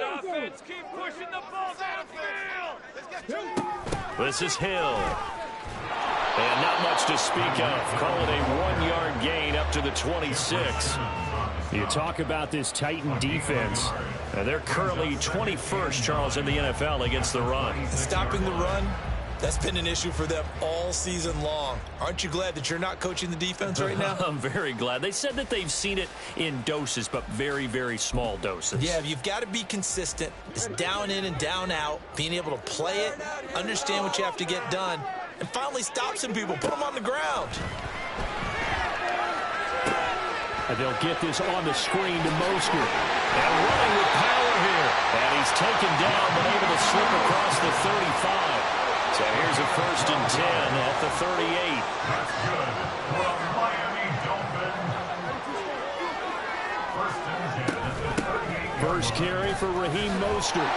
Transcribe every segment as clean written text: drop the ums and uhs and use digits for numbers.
Offense, keep pushing the ball downfield. This is Hill. And not much to speak of. Call it a 1-yard gain up to the 26. You talk about this Titan defense. They're currently 21st, Charles, in the NFL against the run. Stopping the run, that's been an issue for them all season long. Aren't you glad that you're not coaching the defense right now? I'm very glad. They said that they've seen it in doses, but very, very small doses. Yeah, you've got to be consistent. It's down in and down out, being able to play it, understand what you have to get done, and finally stop some people, put them on the ground. And they'll get this on the screen to Mostert. And running with power here. And he's taken down, but able to slip across the 35. So here's a 1st and 10 at the 38. That's good. Well, Miami Dolphins. 1st and 10 at the 38. First carry for Raheem Mostert.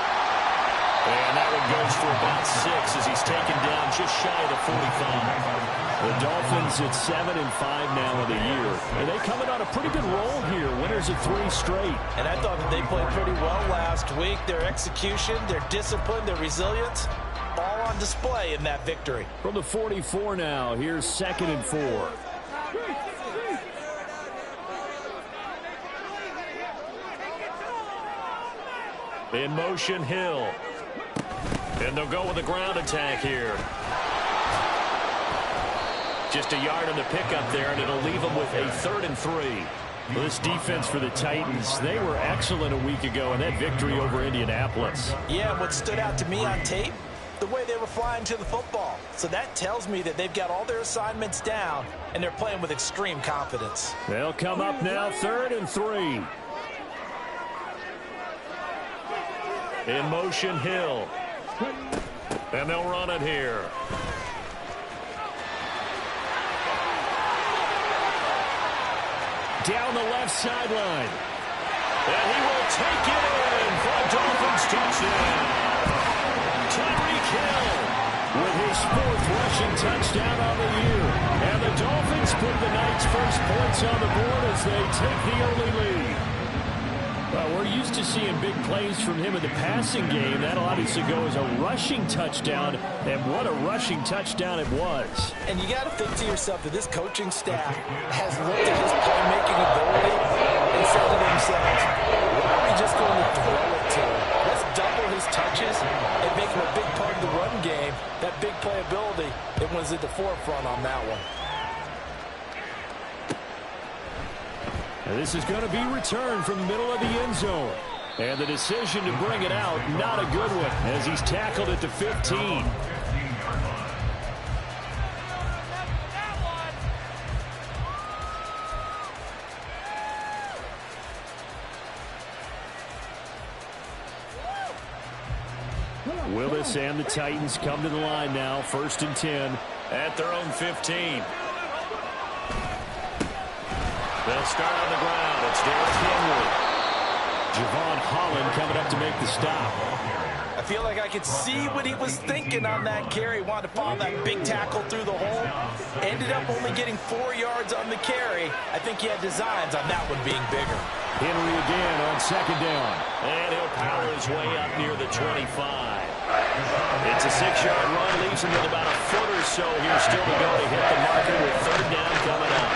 And that one goes for about 6 as he's taken down just shy of the 45. The Dolphins at 7-5 now of the year. And they coming on a pretty good roll here. Winners of 3 straight. And I thought that they played pretty well last week. Their execution, their discipline, their resilience, all on display in that victory. From the 44 now, here's 2nd and 4. In motion, Hill. And they'll go with a ground attack here. Just a yard on the pickup there, and it'll leave them with a 3rd and 3. Well, this defense for the Titans, they were excellent a week ago in that victory over Indianapolis. Yeah, what stood out to me on tape, the way they were flying to the football. So that tells me that they've got all their assignments down, and they're playing with extreme confidence. They'll come up now, 3rd and 3. In motion, Hill. And they'll run it here. Down the left sideline. And he will take it in for a Dolphins touchdown. Tyreek Hill with his 4th rushing touchdown on the year. And the Dolphins put the night's first points on the board as they take the early lead. Well, we're used to seeing big plays from him in the passing game. That'll obviously go as a rushing touchdown, and what a rushing touchdown it was. And you got to think to yourself that this coaching staff has looked at his playmaking ability and said to themselves, why are we just going to throw it to him? Let's double his touches and make him a big part of the run game. That big playability, it was at the forefront on that one. And this is going to be returned from the middle of the end zone. And the decision to bring it out, not a good one, as he's tackled at the 15. Willis and the Titans come to the line now, 1st and 10 at their own 15. They'll start on the ground. It's Derrick Henry. Javon Holland coming up to make the stop. I feel like I could see what he was thinking on that carry. Wanted to follow that big tackle through the hole. Ended up only getting 4 yards on the carry. I think he had designs on that one being bigger. Henry again on 2nd down. And he'll power his way up near the 25. It's a 6-yard run. Leaves him with about a foot or so here still to go to hit the marker with 3rd down coming up.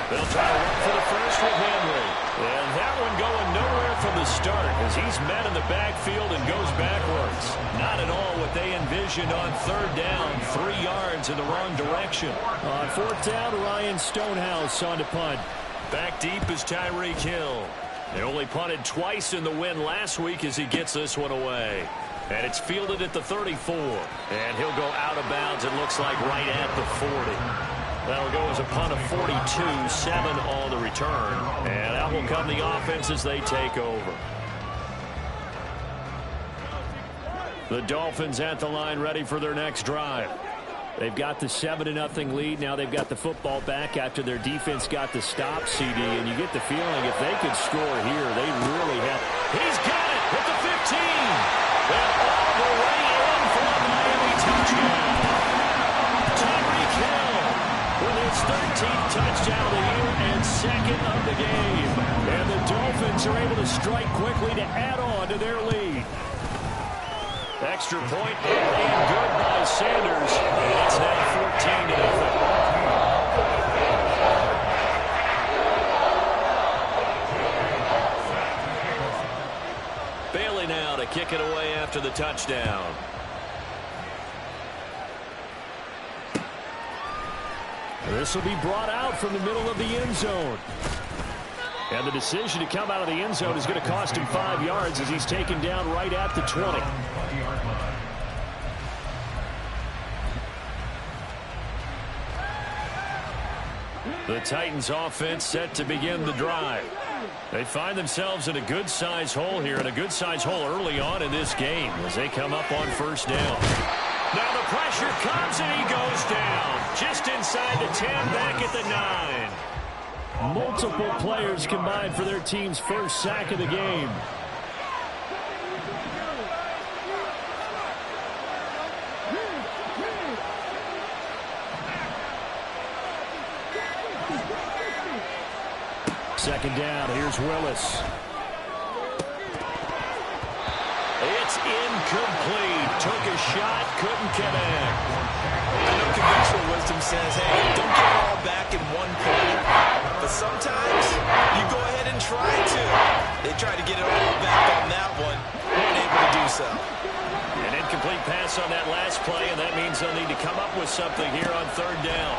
They'll try to run for the first with Henry. And that one going nowhere from the start as he's met in the backfield and goes backwards. Not at all what they envisioned on 3rd down. 3 yards in the wrong direction. On 4th down, Ryan Stonehouse on to punt. Back deep is Tyreek Hill. They only punted twice in the win last week as he gets this one away. And it's fielded at the 34. And he'll go out of bounds, it looks like, right at the 40. That'll go as a punt of 42, 7 on the return. And out will come the offense as they take over. The Dolphins at the line ready for their next drive. They've got the 7-0 lead. Now they've got the football back after their defense got the stop, CD. And you get the feeling if they could score here, they really have. He's got it at the 15. And all the way in for a Miami touchdown. Tyreek Hill with his 13th touchdown of the year and 2nd of the game. And Titans are able to strike quickly to add on to their lead. Extra point and good by Sanders. It's now 14-0. Bailey now to kick it away after the touchdown. This will be brought out from the middle of the end zone. And the decision to come out of the end zone is going to cost him 5 yards as he's taken down right at the 20. The Titans offense set to begin the drive. They find themselves in a good-sized hole here, and a good-sized hole early on in this game as they come up on first down. Now the pressure comes and he goes down. Just inside the 10, back at the 9. Multiple players combined for their team's first sack of the game. Second down, here's Willis. It's incomplete. Took a shot, couldn't connect. I know conventional wisdom says, hey, don't get it all back in one play. But sometimes you go ahead and try to. They tried to get it all back on that one. Weren't able to do so. An incomplete pass on that last play, and that means they'll need to come up with something here on third down.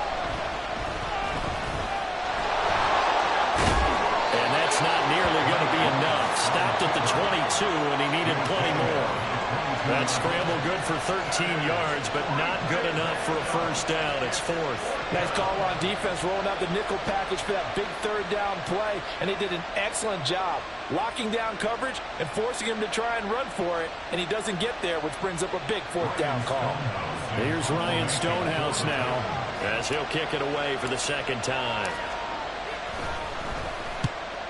And that's not nearly going to be enough. Stopped at the 22, and he needed plenty more. That scramble good for 13 yards, but not good enough for a first down. It's fourth. Nice call on defense, rolling out the nickel package for that big third down play, and they did an excellent job locking down coverage and forcing him to try and run for it, and he doesn't get there, which brings up a big fourth down call. Here's Ryan Stonehouse now as he'll kick it away for the second time.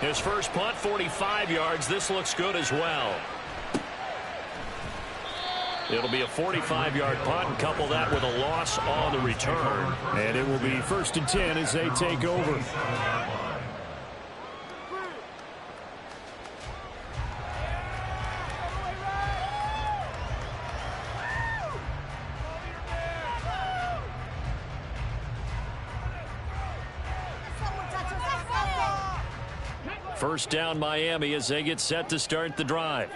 His first punt, 45 yards. This looks good as well. It'll be a 45-yard punt, and couple that with a loss on the return. And it will be 1st and 10 as they take over. First down Miami as they get set to start the drive.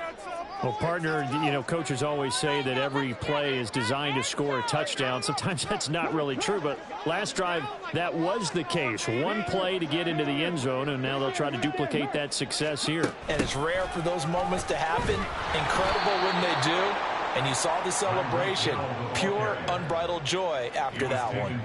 Well, partner, you know, coaches always say that every play is designed to score a touchdown. Sometimes that's not really true, but last drive, that was the case. One play to get into the end zone, and now they'll try to duplicate that success here. And it's rare for those moments to happen. Incredible when they do. And you saw the celebration. Pure, unbridled joy after that one.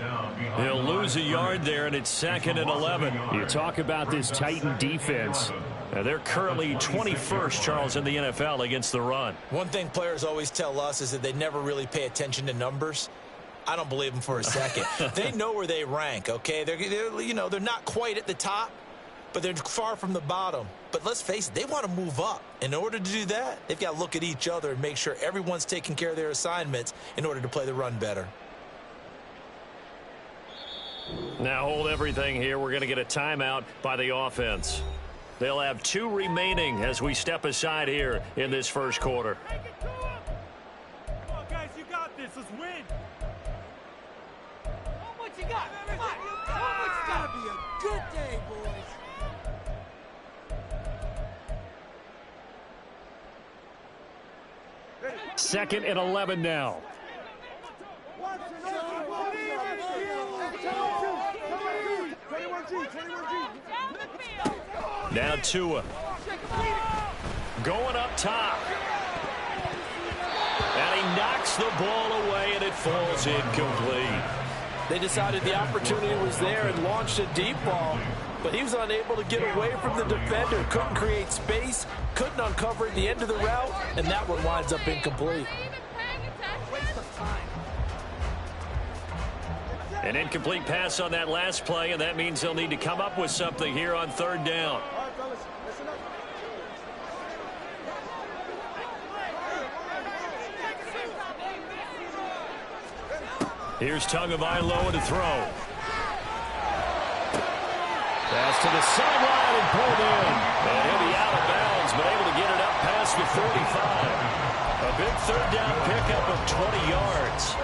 He'll lose a yard there, and it's 2nd and 11. You talk about this Titan defense. They're currently 21st, Charles, in the NFL against the run. One thing players always tell us is that they never really pay attention to numbers. I don't believe them for a second. They know where they rank, okay? They're not quite at the top, but they're far from the bottom. But let's face it, they want to move up. In order to do that, they've got to look at each other and make sure everyone's taking care of their assignments in order to play the run better. Now hold everything here. We're going to get a timeout by the offense. They'll have 2 remaining as we step aside here in this first quarter. Come on, guys, you got this. Let's win. How much you got? Come on. How much it's gotta be a good day, boys. Second and 11 now. Now Tua. Going up top. And he knocks the ball away, and it falls incomplete. They decided the opportunity was there and launched a deep ball, but he was unable to get away from the defender. Couldn't create space, couldn't uncover at the end of the route, and that one winds up incomplete. An incomplete pass on that last play, and that means they'll need to come up with something here on third down. Here's Tagovailoa to throw. Pass to the sideline and pulled in. And he'll be out of 45. A big third down pickup of 20 yards.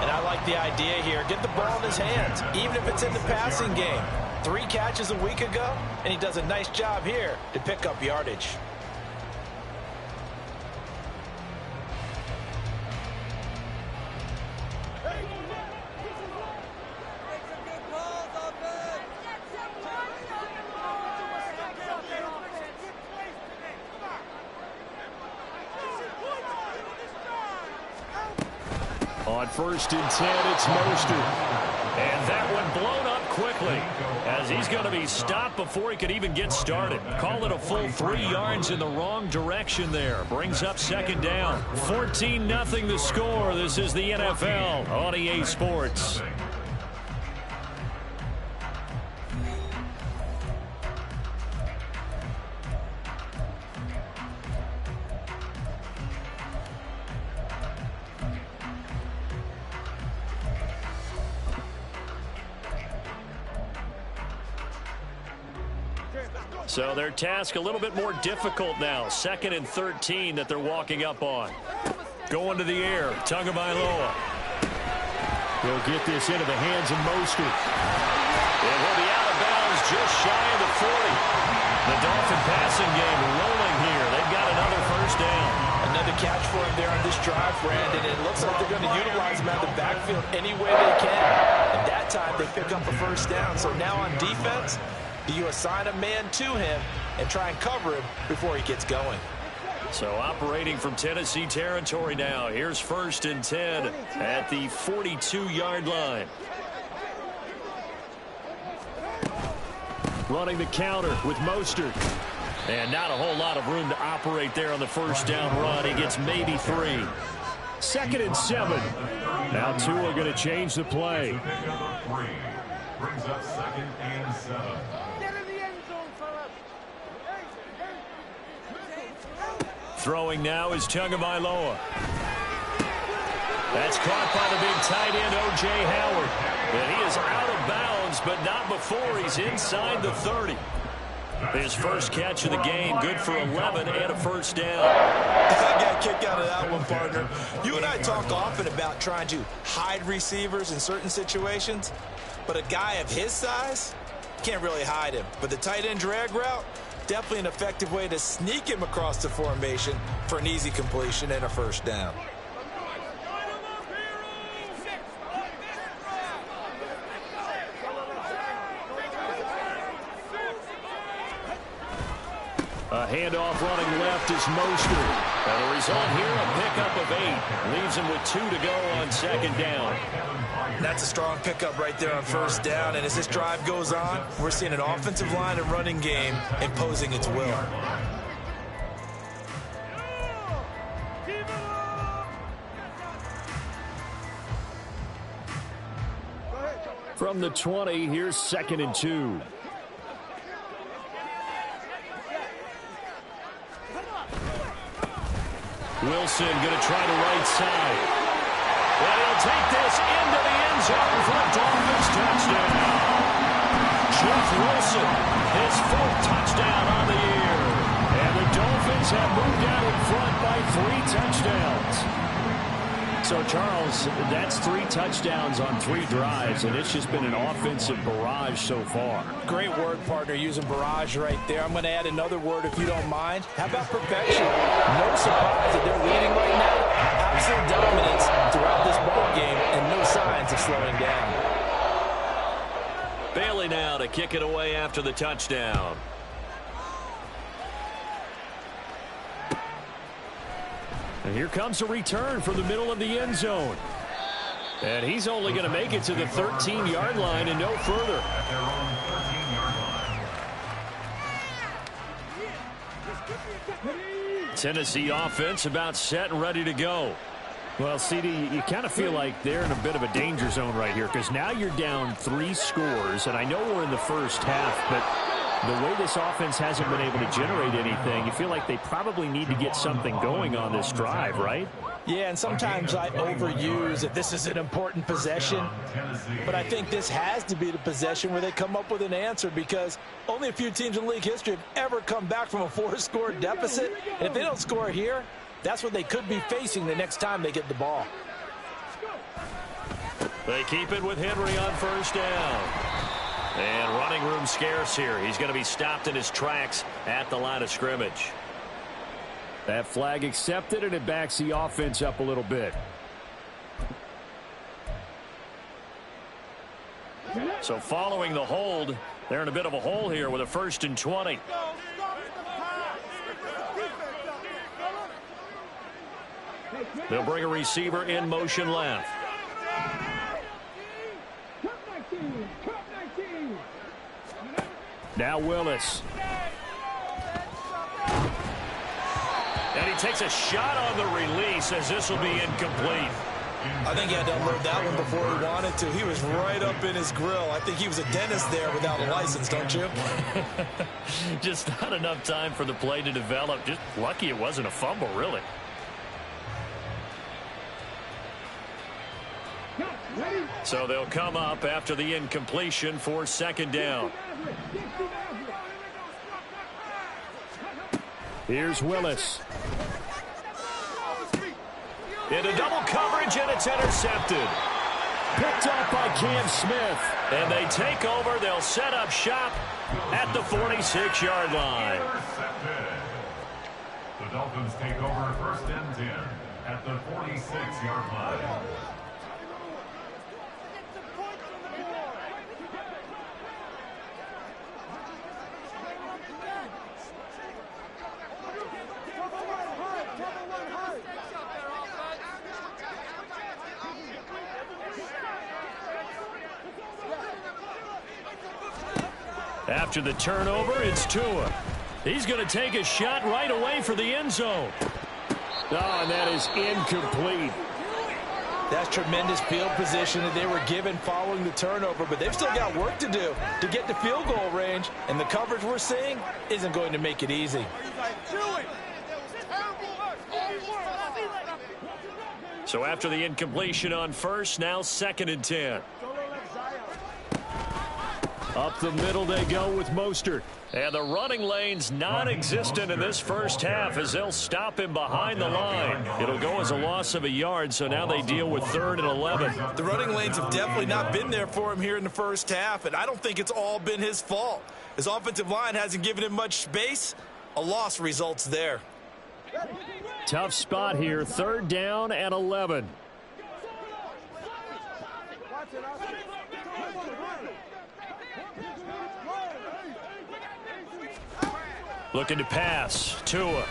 And I like the idea here. Get the ball in his hands, even if it's in the passing game. 3 catches a week ago, and he does a nice job here to pick up yardage. On 1st and 10, it's Mostert. And that one blown up quickly as he's going to be stopped before he could even get started. Call it a full 3 yards in the wrong direction there. Brings up 2nd down. 14-0 the score. This is the NFL on EA Sports. So their task a little bit more difficult now. 2nd and 13 that they're walking up on. Going to the air. Tagovailoa. He'll get this into the hands of Mostert. It will be out of bounds just shy of the 40. The Dolphin passing game rolling here. They've got another 1st down. Another catch for him there on this drive, Brandon. It looks like they're going to utilize him out of the backfield any way they can. And that time they pick up a 1st down. So now on defense, do you assign a man to him and try and cover him before he gets going? So operating from Tennessee territory now. Here's 1st and 10 at the 42-yard line. Running the counter with Mostert. And not a whole lot of room to operate there on the 1st down run. He gets maybe 3. 2nd and 7. Now Tua going to change the play. Brings up 2nd and 7. Throwing now is Tagovailoa. That's caught by the big tight end, O.J. Howard. And he is out of bounds, but not before he's inside the 30. His first catch of the game, good for 11 and a 1st down. I got a kick out of that one, partner. You and I talk often about trying to hide receivers in certain situations, but a guy of his size can't really hide him. But the tight end drag route, definitely an effective way to sneak him across the formation for an easy completion and a 1st down. A handoff running left is Mostert. And the result here, a pickup of 8. Leaves him with 2 to go on 2nd down. That's a strong pickup right there on 1st down. And as this drive goes on, we're seeing an offensive line and running game imposing its will. From the 20, here's 2nd and 2. Wilson going to try the right side. Well, he'll take this into the end zone for a Dolphins touchdown. Jeff Wilson, his 4th touchdown on the year. And the Dolphins have moved out in front by 3 touchdowns. So, Charles, that's 3 touchdowns on 3 drives, and it's just been an offensive barrage so far. Great word, partner, using barrage right there. I'm going to add another word if you don't mind. How about perfection? No surprise that they're leading right now. Absolute dominance throughout this ball game and no signs of slowing down. Bailey now to kick it away after the touchdown. And here comes a return from the middle of the end zone. And he's only going to make it to the 13-yard line and no further. Tennessee offense about set and ready to go. Well, CD, you kind of feel like they're in a bit of a danger zone right here because now you're down 3 scores, and I know we're in the first half, but the way this offense hasn't been able to generate anything, you feel like they probably need to get something going on this drive, right? Yeah, and sometimes I overuse if this is an important possession. But I think this has to be the possession where they come up with an answer, because only a few teams in league history have ever come back from a 4-score deficit. And if they don't score here, that's what they could be facing the next time they get the ball. They keep it with Henry on first down. And running room scarce here. He's going to be stopped in his tracks at the line of scrimmage. That flag accepted, and it backs the offense up a little bit. So following the hold, they're in a bit of a hole here with a 1st and 20. They'll bring a receiver in motion left. Now Willis. And he takes a shot on the release as this will be incomplete. I think he had to unload that one before he wanted to. He was right up in his grill. I think he was a dentist there without a license, don't you? Just not enough time for the play to develop. Just lucky it wasn't a fumble, really. So they'll come up after the incompletion for 2nd down. Here's Willis. Into double coverage, and it's intercepted. Picked up by Cam Smith. And they take over. They'll set up shop at the 46-yard line. The Dolphins take over 1st and 10 at the 46-yard line. After the turnover, it's Tua. He's going to take a shot right away for the end zone. Oh, and that is incomplete. That's tremendous field position that they were given following the turnover, but they've still got work to do to get to field goal range, and the coverage we're seeing isn't going to make it easy. So after the incompletion on first, now 2nd and 10. Up the middle they go with Mostert. And the running lane's non-existent in this first half as they'll stop him behind the line. It'll go as a loss of a yard, so now they deal with 3rd and 11. The running lanes have definitely not been there for him here in the first half, and I don't think it's all been his fault. His offensive line hasn't given him much space. A loss results there. Tough spot here. 3rd down and 11. Looking to pass. Tua.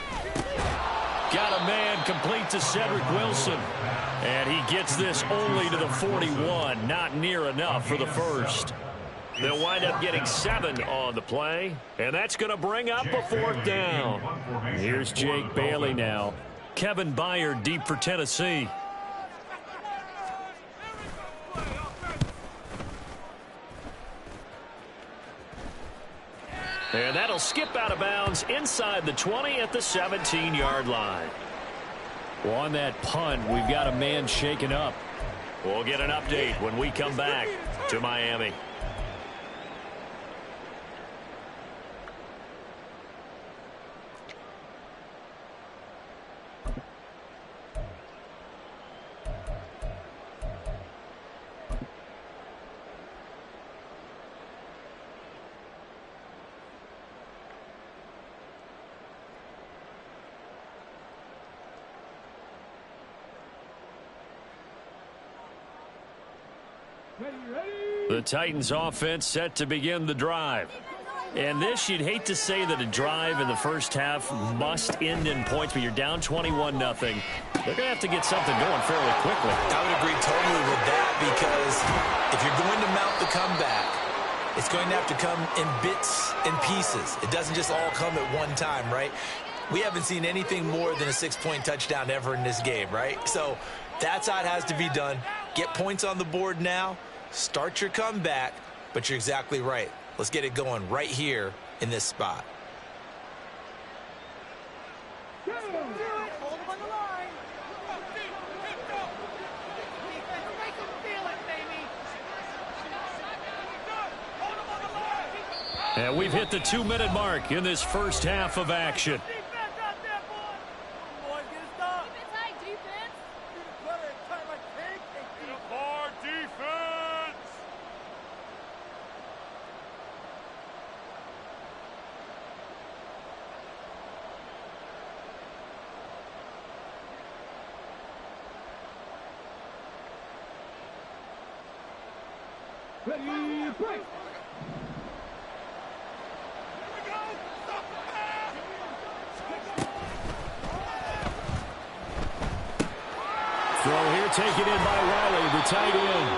Got a man complete to Cedric Wilson. And he gets this only to the 41. Not near enough for the first. They'll wind up getting 7 on the play. And that's going to bring up a 4th down. Here's Jake Bailey now. Kevin Byard deep for Tennessee. And that'll skip out of bounds inside the 20 at the 17-yard line. Well, on that punt, we've got a man shaken up. We'll get an update when we come back to Miami. The Titans offense set to begin the drive. And this, you'd hate to say that a drive in the first half must end in points, but you're down 21-0. They're going to have to get something going fairly quickly. I would agree totally with that, because if you're going to mount the comeback, it's going to have to come in bits and pieces. It doesn't just all come at one time, right? We haven't seen anything more than a 6-point touchdown ever in this game, right? So that's how it has to be done. Get points on the board now. Start your comeback, but you're exactly right. Let's get it going right here in this spot. And we've hit the 2-minute mark in this first half of action. Ready, break! Throw here taken in by Riley, the tight end.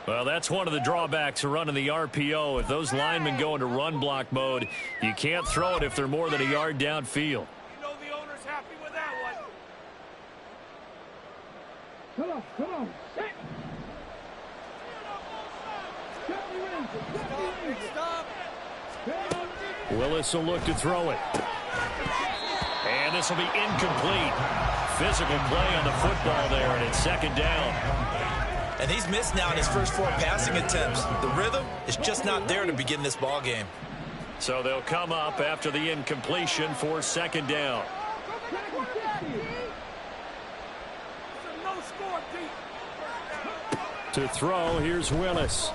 Well, that's one of the drawbacks of running the RPO. If those linemen go into run block mode, you can't throw it if they're more than a yard downfield. You know the owner's happy with that one. Come on. Willis will look to throw it. And this will be incomplete. Physical play on the football there, and it's second down. And he's missed now in his first 4 passing attempts. The rhythm is just not there to begin this ball game. So they'll come up after the incompletion for second down. To throw, here's Willis.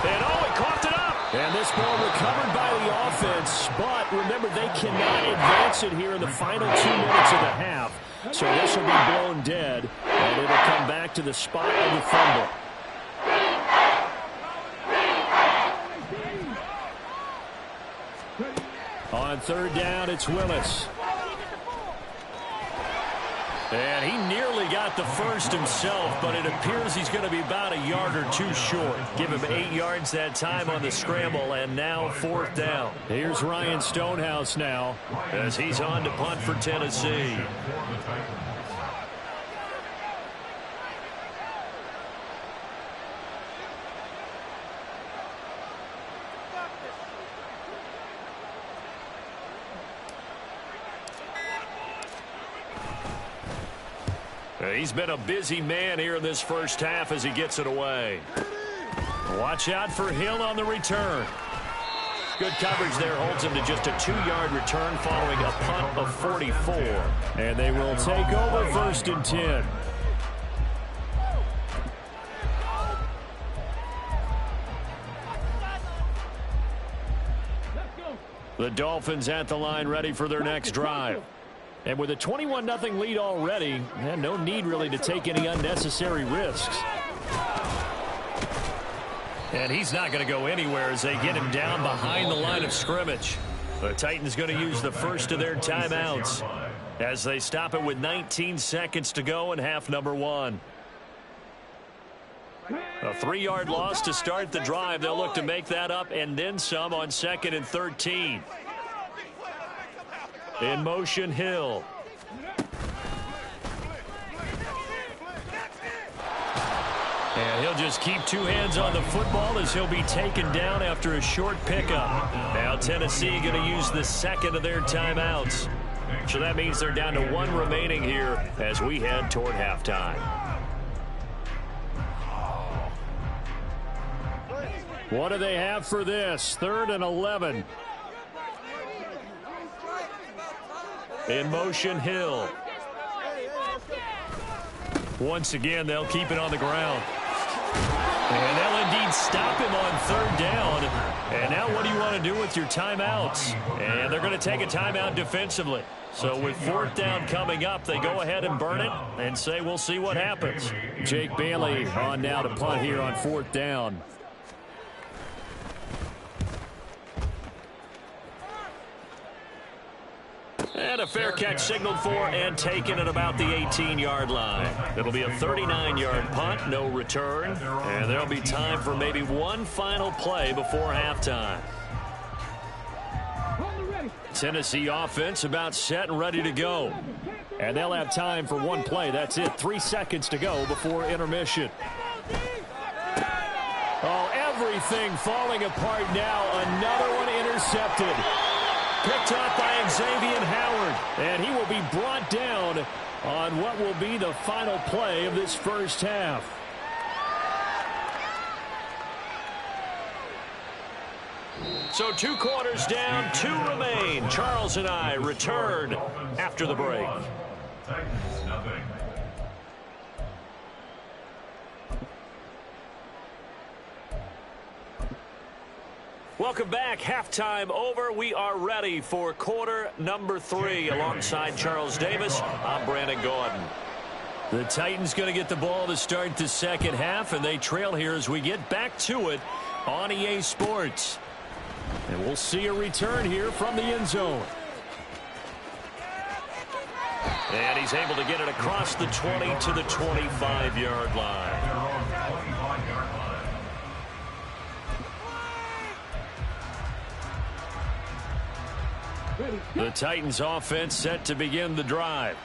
And he coughed it up. And this ball recovered by the offense. But remember, they cannot advance it here in the final 2 minutes of the half. So this will be blown dead, and it'll come back to the spot of the fumble. On third down, it's Willis. And he nearly got the first himself, but it appears he's going to be about a yard or 2 short. Give him 8 yards that time on the scramble, and now fourth down. Here's Ryan Stonehouse now as he's on to punt for Tennessee. He's been a busy man here in this first half as he gets it away. Watch out for Hill on the return. Good coverage there, holds him to just a 2-yard return following a punt of 44. And they will take over first and 10. The Dolphins at the line ready for their next drive. And with a 21-0 lead already, no need really to take any unnecessary risks. And he's not going to go anywhere as they get him down behind the line of scrimmage. The Titans going to use the first of their timeouts as they stop it with 19 seconds to go in half number 1. A 3-yard loss to start the drive. They'll look to make that up and then some on 2nd and 13. In motion, Hill. And he'll just keep 2 hands on the football as he'll be taken down after a short pickup. Now Tennessee going to use the second of their timeouts. So that means they're down to 1 remaining here as we head toward halftime. What do they have for this? 3rd and 11. In motion, Hill. Once again, they'll keep it on the ground. And they'll indeed stop him on 3rd down. And now what do you want to do with your timeouts? And they're going to take a timeout defensively. So with 4th down coming up, they go ahead and burn it and say we'll see what happens. Jake Bailey on now to punt here on 4th down. And a fair catch signaled for and taken at about the 18-yard line. It'll be a 39-yard punt, no return. And there'll be time for maybe one final play before halftime. Tennessee offense about set and ready to go. And they'll have time for one play. That's it. 3 seconds to go before intermission. Oh, everything falling apart now. Another one intercepted. Picked up by Xavier Howard. And he will be brought down on what will be the final play of this first half. So 2 quarters down, 2 remain. Charles and I return after the break. Titans, nothing. Welcome back. Halftime over. We are ready for quarter number 3. Alongside Charles Davis, I'm Brandon Gordon. The Titans going to get the ball to start the second half, and they trail here as we get back to it on EA Sports. And we'll see a return here from the end zone. And he's able to get it across the 20 to the 25-yard line. The Titans offense set to begin the drive.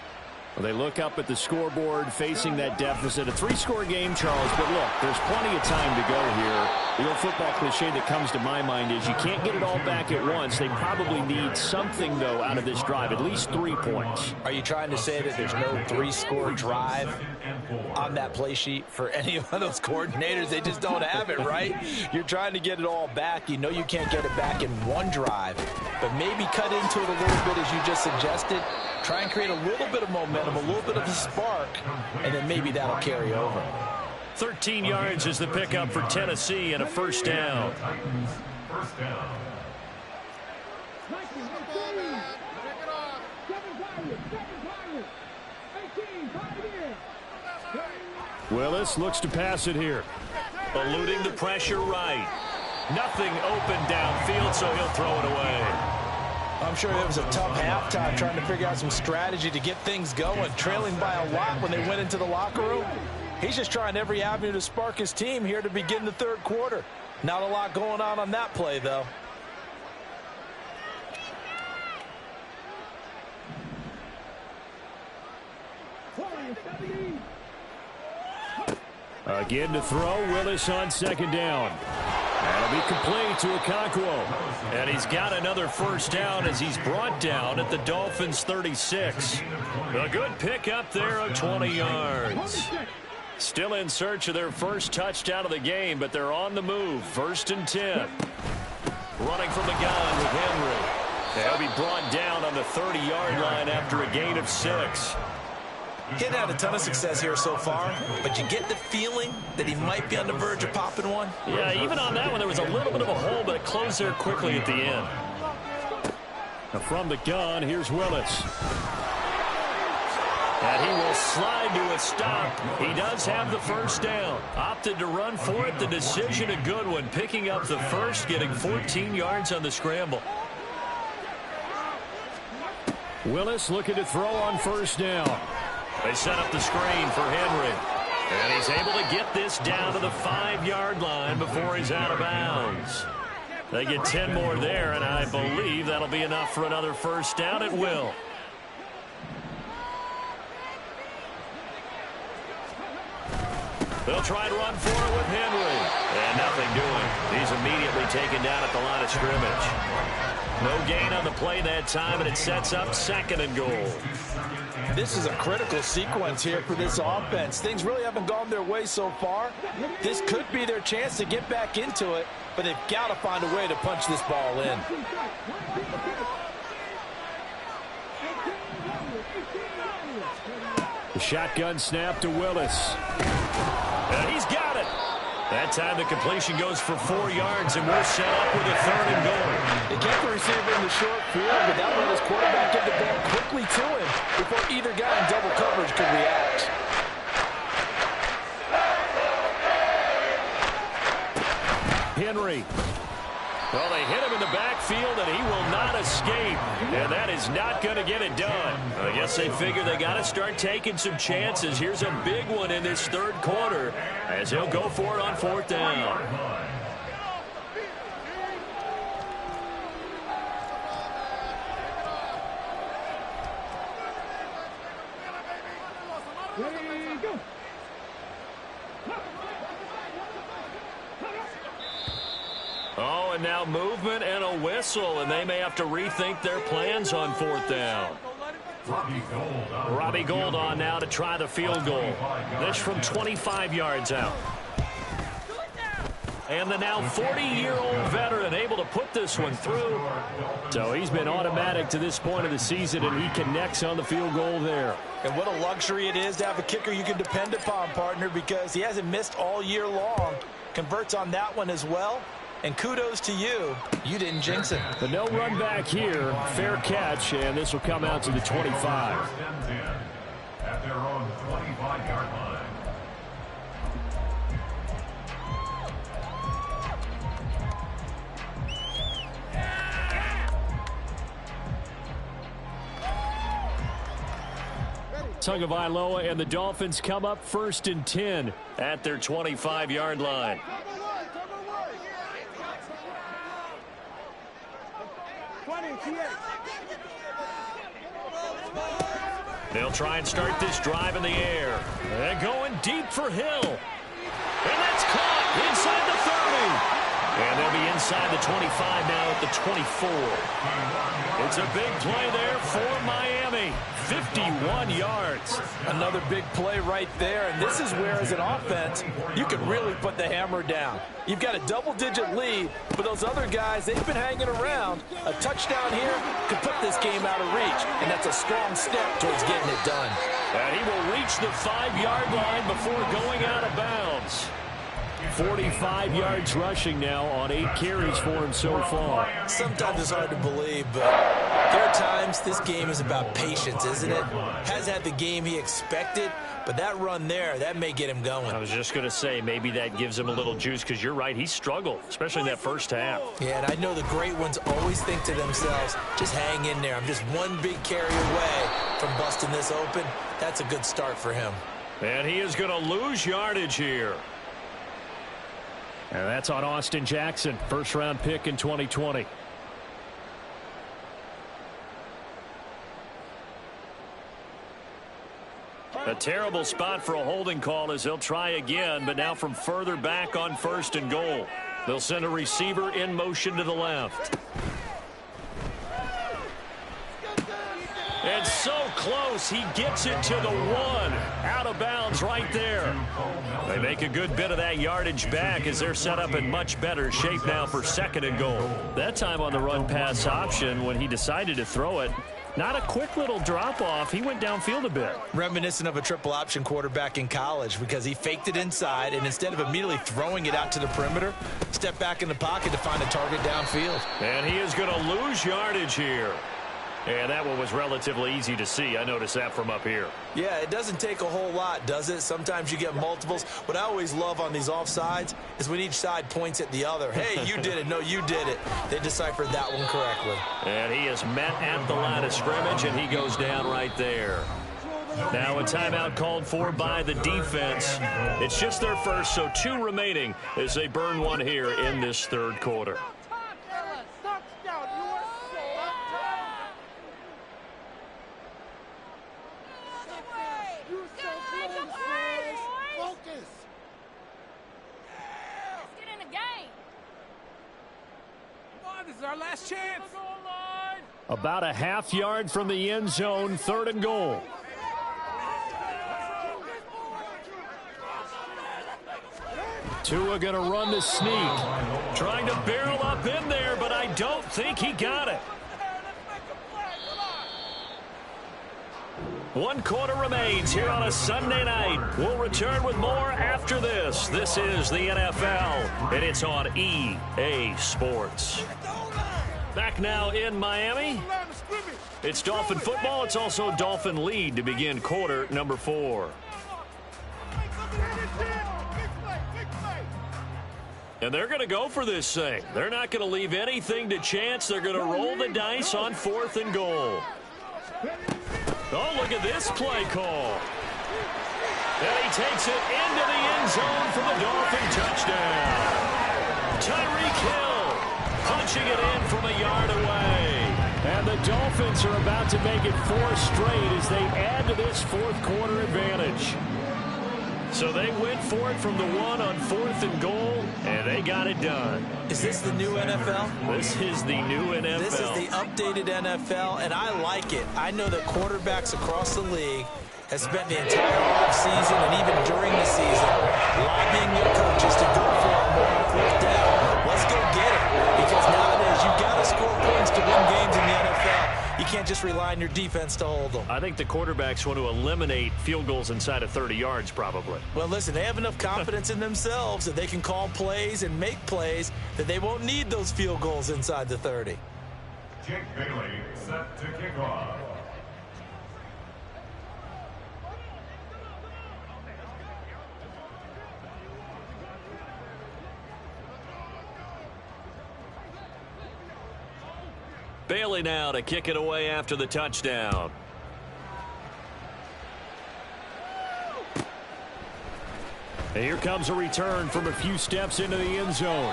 Well, they look up at the scoreboard facing that deficit. A 3-score game, Charles, but look, there's plenty of time to go here. The old football cliche that comes to my mind is you can't get it all back at once. They probably need something, though, out of this drive, at least 3 points. Are you trying to say that there's no 3-score drive on that play sheet for any of those coordinators? They just don't have it, right? You're trying to get it all back. You know you can't get it back in one drive, but maybe cut into it a little bit as you just suggested. Try and create a little bit of momentum, a little bit of a spark, and then maybe that'll carry over. 13 yards is the pickup for Tennessee and a first down. Titans, first down. Willis looks to pass it here. Eluding the pressure right. Nothing open downfield, so he'll throw it away. I'm sure it was a tough halftime trying to figure out some strategy to get things going, trailing by a lot when they went into the locker room. He's just trying every avenue to spark his team here to begin the third quarter. Not a lot going on that play, though. Again to throw, Willis on second down. That'll be complete to Okonkwo. And he's got another first down as he's brought down at the Dolphins' 36. A good pickup there of 20 yards. Still in search of their first touchdown of the game, but they're on the move. 1st and 10. Running from the gun with Henry. They'll be brought down on the 30-yard line after a gain of 6. He hadn't had a ton of success here so far, but you get the feeling that he might be on the verge of popping one. Yeah, even on that one, there was a little bit of a hole, but it closed there quickly at the end. Now from the gun, here's Willis. And he will slide to a stop. He does have the first down. Opted to run for it. The decision a good one. Picking up the first, getting 14 yards on the scramble. Willis looking to throw on first down. They set up the screen for Henry. And he's able to get this down to the 5-yard line before he's out of bounds. They get 10 more there, and I believe that'll be enough for another first down. It will. They'll try to run for it with Henry. And nothing doing. He's immediately taken down at the line of scrimmage. No gain on the play that time, and it sets up 2nd and goal. This is a critical sequence here for this offense. Things really haven't gone their way so far. This could be their chance to get back into it, but they've got to find a way to punch this ball in. The shotgun snap to Willis. And he's got it. That time the completion goes for 4 yards, and we're set up with a 3rd and goal. They get the receiver in the short field, but that let his quarterback get the ball quickly to him before either guy in double coverage could react. Henry. Well, they hit him in the backfield, and he will not escape. And that is not going to get it done. I guess they figure they got to start taking some chances. Here's a big one in this 3rd quarter as he'll go for it on 4th down. Oh, and now movement and a whistle, and they may have to rethink their plans on 4th down. Robbie Gould on now to try the field goal. This from 25 yards out. And the now 40-year-old veteran able to put this one through. So he's been automatic to this point of the season, and he connects on the field goal there. And what a luxury it is to have a kicker you can depend upon, partner, because he hasn't missed all year long. Converts on that one as well. And kudos to you. You didn't jinx it. But no run back here. Fair catch, and this will come out to the 25. At their own 25-yard line. Tagovailoa and the Dolphins come up 1st and 10 at their 25-yard line. They'll try and start this drive in the air. They're going deep for Hill. And that's caught inside the 30. And they'll be inside the 25 now at the 24. It's a big play there for Miami. 51 yards. Another big play right there. And this is where, as an offense, you can really put the hammer down. You've got a double-digit lead, but those other guys, they've been hanging around. A touchdown here could put this game out of reach, and that's a strong step towards getting it done. And he will reach the 5-yard line before going out of bounds. 45 yards rushing now on 8 carries for him so far. Sometimes it's hard to believe, but there are times this game is about patience, isn't it? Hasn't had the game he expected, but that run there, that may get him going. I was just going to say, maybe that gives him a little juice, because you're right, he struggled, especially in that first half. Yeah, and I know the great ones always think to themselves, just hang in there. I'm just one big carry away from busting this open. That's a good start for him. And he is going to lose yardage here. And that's on Austin Jackson, first-round pick in 2020. A terrible spot for a holding call as they'll try again, but now from further back on 1st and goal. They'll send a receiver in motion to the left. And so close, he gets it to the 1. Out of bounds right there. They make a good bit of that yardage back as they're set up in much better shape now for 2nd and goal. That time on the run-pass option, when he decided to throw it, not a quick little drop-off. He went downfield a bit. Reminiscent of a triple option quarterback in college, because he faked it inside, and instead of immediately throwing it out to the perimeter, stepped back in the pocket to find a target downfield. And he is going to lose yardage here. And that one was relatively easy to see. I noticed that from up here. Yeah, it doesn't take a whole lot, does it? Sometimes you get multiples. What I always love on these offsides is when each side points at the other. Hey, you did it. No, you did it. They deciphered that one correctly. And he is met at the line of scrimmage, and he goes down right there. Now a timeout called for by the defense. It's just their first, so 2 remaining as they burn one here in this 3rd quarter. This is our last chance. About a half yard from the end zone, 3rd and goal. Tua going to run the sneak. Trying to barrel up in there, but I don't think he got it. 1 quarter remains here on a Sunday night. We'll return with more after this. This is the NFL, and it's on EA Sports. Back now in Miami. It's Dolphin football. It's also Dolphin lead to begin quarter number 4. And they're going to go for this thing. They're not going to leave anything to chance. They're going to roll the dice on 4th and goal. Oh, look at this play call. And he takes it into the end zone for the Dolphin touchdown. Tyreek Hill punching it in from a yard away. And the Dolphins are about to make it 4 straight as they add to this 4th quarter advantage. So they went for it from the 1 on 4th and goal, and And they got it done. Is this the new NFL? This is the new NFL. This is the updated NFL, and I like it. I know that quarterbacks across the league have spent the entire offseason and even during the season lobbying their coaches to go for it more on fourth down. Let's go get it. Because nowadays, you've got to score points to win games in the NFL. You can't just rely on your defense to hold them. I think the quarterbacks want to eliminate field goals inside of 30 yards, probably. Well, listen, they have enough confidence in themselves that they can call plays and make plays that they won't need those field goals inside the 30. Jake Bailey set to kick off. Bailey now to kick it away after the touchdown. And here comes a return from a few steps into the end zone.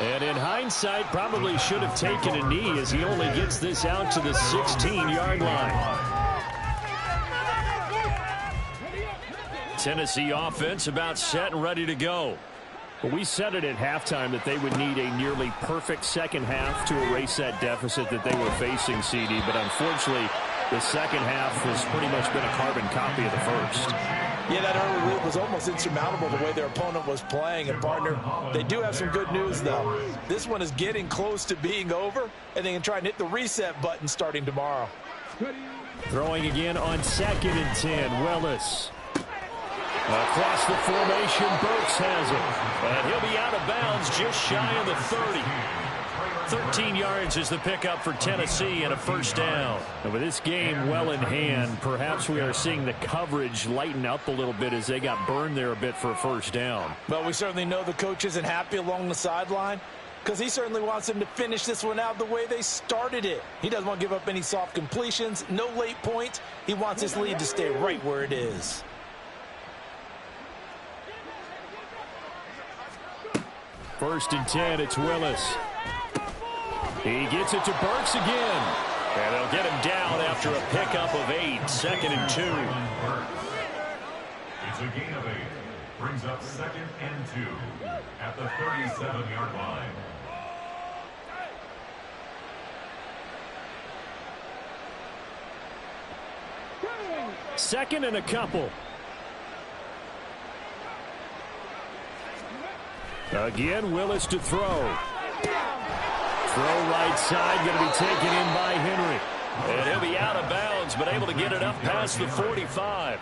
And in hindsight, probably should have taken a knee as he only gets this out to the 16-yard line. Tennessee offense about set and ready to go. Well, we said it at halftime that they would need a nearly perfect second half to erase that deficit that they were facing, CD. But unfortunately, the second half has pretty much been a carbon copy of the first. Yeah, that early lead was almost insurmountable the way their opponent was playing. And, partner, they do have some good news, though. This one is getting close to being over, and they can try and hit the reset button starting tomorrow. Throwing again on 2nd and 10, Willis. Across the formation, Burks has it. And he'll be out of bounds just shy of the 30. 13 yards is the pickup for Tennessee and a first down. And with this game well in hand, perhaps we are seeing the coverage lighten up a little bit as they got burned there a bit for a first down. Well, we certainly know the coach isn't happy along the sideline because he certainly wants them to finish this one out the way they started it. He doesn't want to give up any soft completions, no late points. He wants his lead to stay right where it is. First and 10, it's Willis. He gets it to Burks again. And they'll get him down after a pickup of 8, 2nd and 2. It's a gain of 8. Brings up 2nd and 2 at the 37-yard line. Second and a couple. Again, Willis to throw. Throw right side, going to be taken in by Henry. And he'll be out of bounds, but able to get it up past the 45.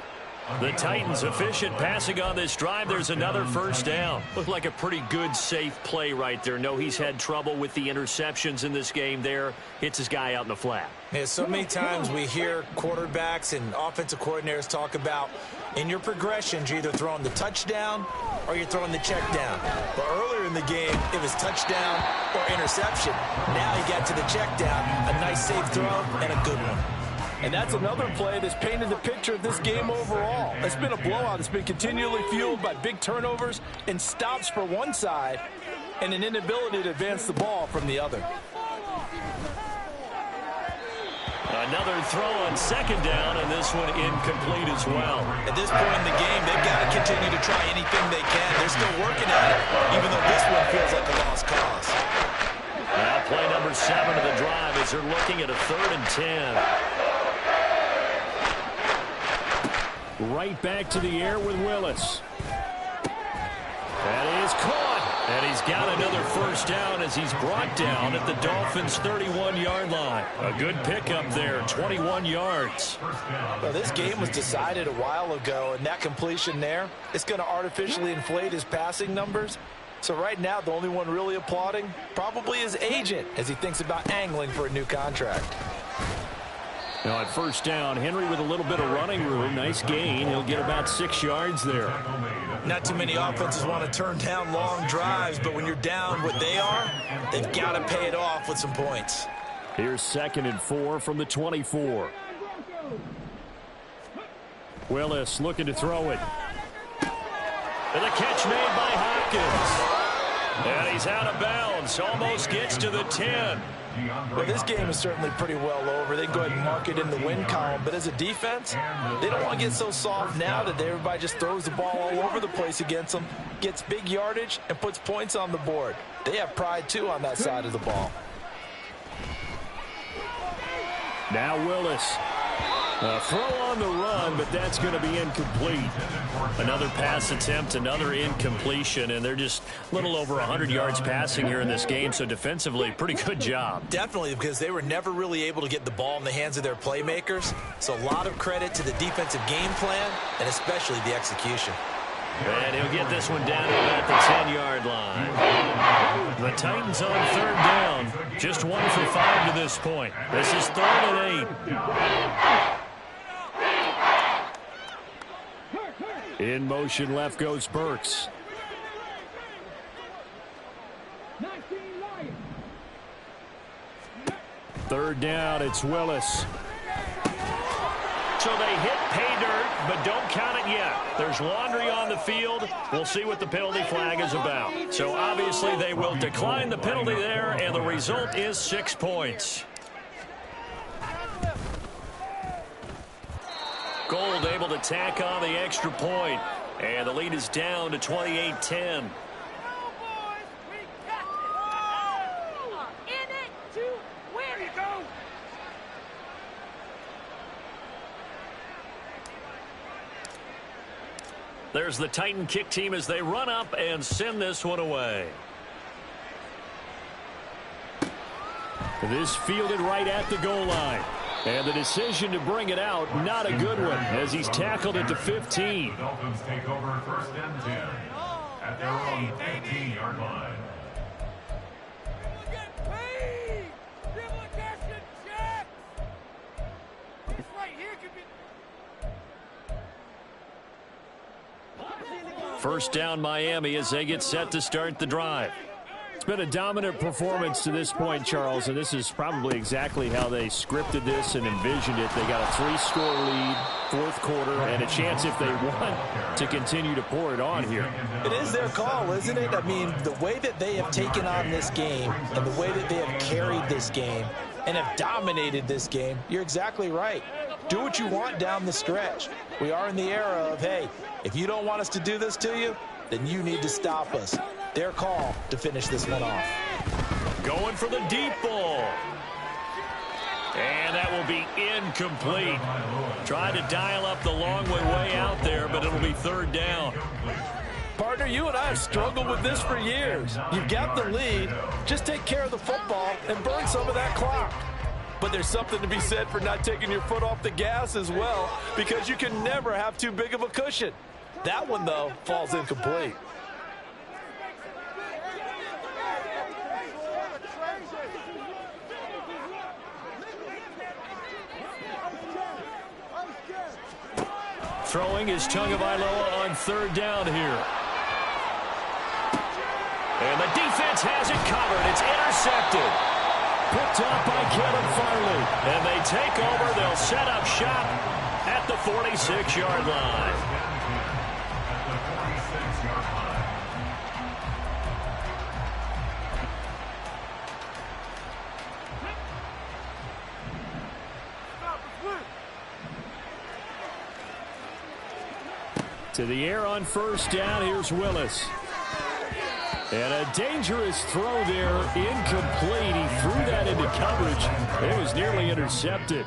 The Titans efficient passing on this drive. There's another first down. Looked like a pretty good, safe play right there. No, he's had trouble with the interceptions in this game there. Hits his guy out in the flat. Yeah, so many times we hear quarterbacks and offensive coordinators talk about in your progressions, you're either throwing the touchdown or you're throwing the check down. But earlier in the game, it was touchdown or interception. Now he got to the check down, a nice safe throw and a good one. And that's another play that's painted the picture of this game overall. It's been a blowout. It's been continually fueled by big turnovers and stops for one side and an inability to advance the ball from the other. Another throw on 2nd down, and this one incomplete as well. At this point in the game, they've got to continue to try anything they can. They're still working at it, even though this one feels like a lost cause. Now play number 7 of the drive as they're looking at a 3rd and 10. Right back to the air with Willis. That is caught. And he's got another first down as he's brought down at the Dolphins' 31-yard line. A good pickup there, 21 yards. Well, this game was decided a while ago, and that completion there, it's going to artificially inflate his passing numbers. So right now, the only one really applauding probably his agent as he thinks about angling for a new contract. Now at first down, Henry with a little bit of running room. Nice gain. He'll get about 6 yards there. Not too many offenses want to turn down long drives, but when you're down what they are, they've got to pay it off with some points. Here's 2nd and 4 from the 24. Willis looking to throw it. And the catch made by Hopkins. And he's out of bounds. Almost gets to the 10. Well, this game is certainly pretty well over. They can go ahead and mark it in the win column. But as a defense, they don't want to get so soft now that everybody just throws the ball all over the place against them, gets big yardage, and puts points on the board. They have pride, too, on that side of the ball. Now Willis. Throw on the run, but that's going to be incomplete. Another pass attempt, another incompletion, and they're just a little over 100 yards passing here in this game, so defensively, pretty good job. Definitely, because they were never really able to get the ball in the hands of their playmakers, so a lot of credit to the defensive game plan and especially the execution. And he'll get this one down to about the 10-yard line. The Titans on third down. Just 1 for 5 to this point. This is 3rd and 8. In motion, left goes Burks. Third down, it's Willis. So they hit pay dirt, but don't count it yet. There's laundry on the field. We'll see what the penalty flag is about. So obviously they will decline the penalty there, and the result is 6 points. Gold able to tack on the extra point, and the lead is down to 28-10. There's the Titan kick team as they run up and send this one away. This fielded right at the goal line. And the decision to bring it out, not a good one, as he's tackled it to 15. The Dolphins take over 1st and 10 at their own 15-yard line. First down Miami as they get set to start the drive. It's been a dominant performance to this point, Charles, and this is probably exactly how they scripted this and envisioned it. They got a 3-score lead, 4th quarter, and a chance if they want to continue to pour it on here. It is their call, isn't it? I mean, the way that they have taken on this game and the way that they have carried this game and have dominated this game, you're exactly right. Do what you want down the stretch. We are in the era of, hey, if you don't want us to do this to you, then you need to stop us. Their call to finish this one off. Going for the deep ball. And that will be incomplete. Tried to dial up the long way out there, but it'll be 3rd down. Partner, you and I have struggled with this for years. You've got the lead. Just take care of the football and burn some of that clock. But there's something to be said for not taking your foot off the gas as well, because you can never have too big of a cushion. That one, though, falls incomplete. Throwing is Tagovailoa on 3rd down here. And the defense has it covered. It's intercepted. Picked up by Kevin Farley. And they take over. They'll set up shop at the 46-yard line. To the air on 1st down, here's Willis. And a dangerous throw there, incomplete. He threw that into coverage. It was nearly intercepted.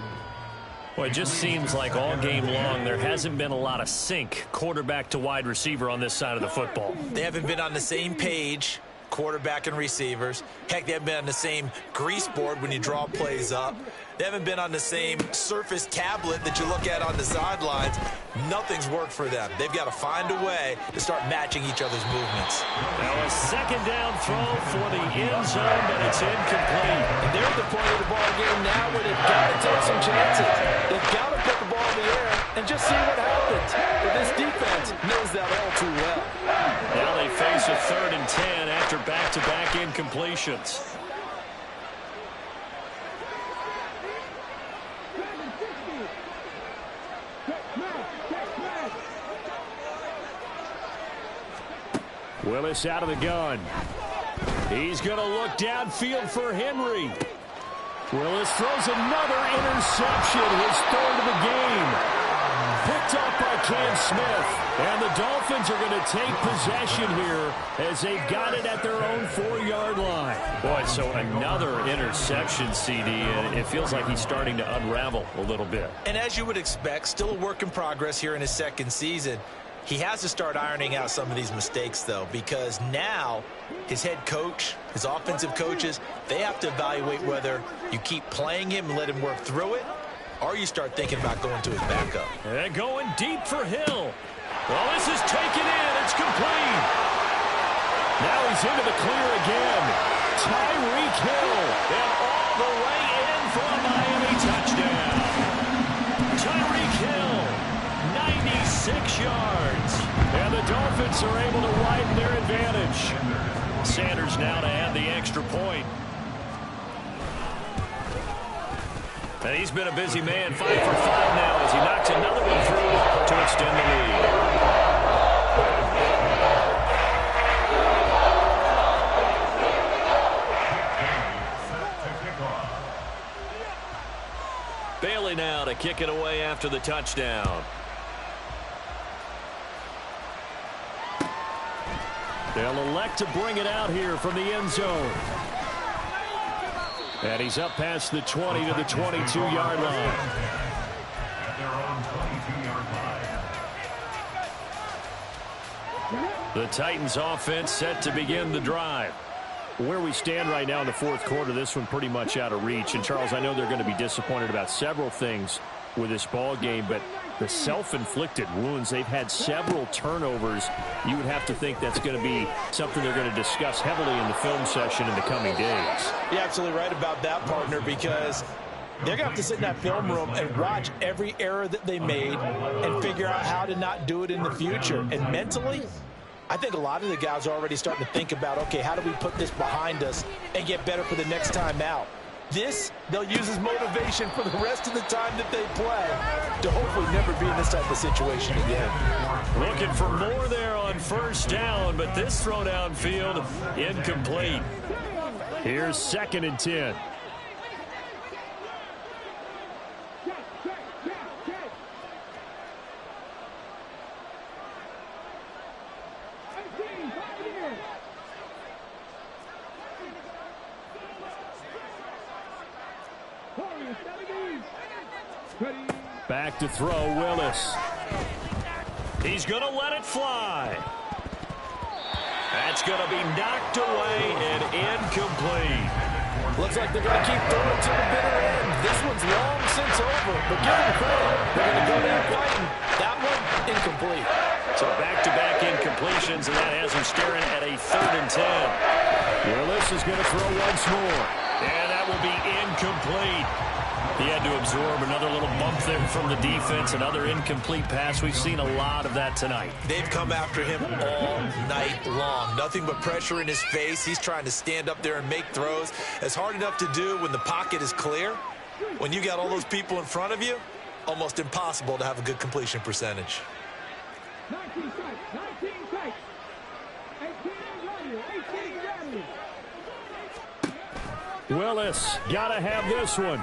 Well, it just seems like all game long there hasn't been a lot of sync quarterback to wide receiver on this side of the football. They haven't been on the same page, quarterback and receivers. Heck, they haven't been on the same grease board when you draw plays up. They haven't been on the same surface tablet that you look at on the sidelines. Nothing's worked for them. They've got to find a way to start matching each other's movements. Now a 2nd down throw for the end zone, but it's incomplete. And they're at the point of the ball game now where they've got to take some chances. They've got to put the ball in the air and just see what happens. But this defense knows that all too well. Now they face a 3rd and 10 after back-to-back incompletions. Willis out of the gun. He's going to look downfield for Henry. Willis throws another interception, his third of the game. Picked up by Cam Smith. And the Dolphins are going to take possession here as they've got it at their own 4-yard line. Boy, so another interception, CD, and it feels like he's starting to unravel a little bit. And as you would expect, still a work in progress here in his second season. He has to start ironing out some of these mistakes, though, because now his head coach, his offensive coaches, they have to evaluate whether you keep playing him and let him work through it, or you start thinking about going to his backup. And going deep for Hill. Well, this is taken in. It's complete. Now he's into the clear again. Tyreek Hill. And all the way in for a Miami touchdown. Tyreek Hill, 96 yards. And the Dolphins are able to widen their advantage. Sanders now to add the extra point. And he's been a busy man, 5 for 5 now as he knocks another one through to extend the lead. Bailey now to kick it away after the touchdown. They'll elect to bring it out here from the end zone. And he's up past the 20 to the 22-yard line. At their own 22-yard line. The Titans offense set to begin the drive. Where we stand right now in the fourth quarter, this one pretty much out of reach. And, Charles, I know they're going to be disappointed about several things with this ball game, but the self-inflicted wounds, they've had several turnovers. You would have to think that's going to be something they're going to discuss heavily in the film session in the coming days. You're absolutely right about that, partner, because they're going to have to sit in that film room and watch every error that they made and figure out how to not do it in the future. And mentally, I think a lot of the guys are already starting to think about, okay, how do we put this behind us and get better for the next time out? This, they'll use as motivation for the rest of the time that they play to hopefully never be in this type of situation again. Looking for more there on first down, but this throw downfield incomplete. Here's 2nd and 10. Back to throw, Willis. He's going to let it fly. That's going to be knocked away and incomplete. Looks like they're going to keep throwing to the bitter end. This one's long since over, but give them credit. They're going to go down fighting. That one, incomplete. So back-to-back incompletions, and that has him staring at a 3rd and 10. Willis is going to throw once more. And that will be incomplete. He had to absorb another little bump there from the defense, another incomplete pass. We've seen a lot of that tonight. They've come after him all night long. Nothing but pressure in his face. He's trying to stand up there and make throws. It's hard enough to do when the pocket is clear. When you got all those people in front of you, almost impossible to have a good completion percentage. 19 strikes, 19 strikes. 18 ready. Willis, gotta have this one.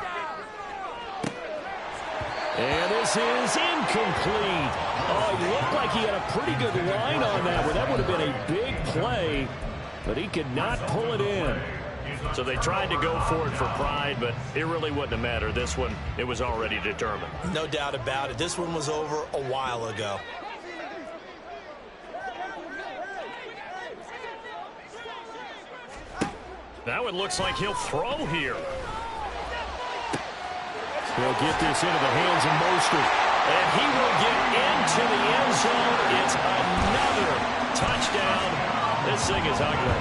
And this is incomplete. Oh, he looked like he had a pretty good line on that one. That would have been a big play, but he could not pull it in. So they tried to go for it for pride, but it really wouldn't have mattered. This one, it was already determined. No doubt about it. This one was over a while ago. That one looks like he'll throw here. He'll get this into the hands of Mostert. And he will get into the end zone. It's another touchdown. This thing is ugly.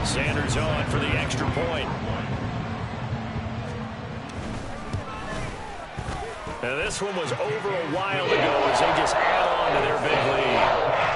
Sanders on for the extra point. Now this one was over a while ago as they just add on to their big lead.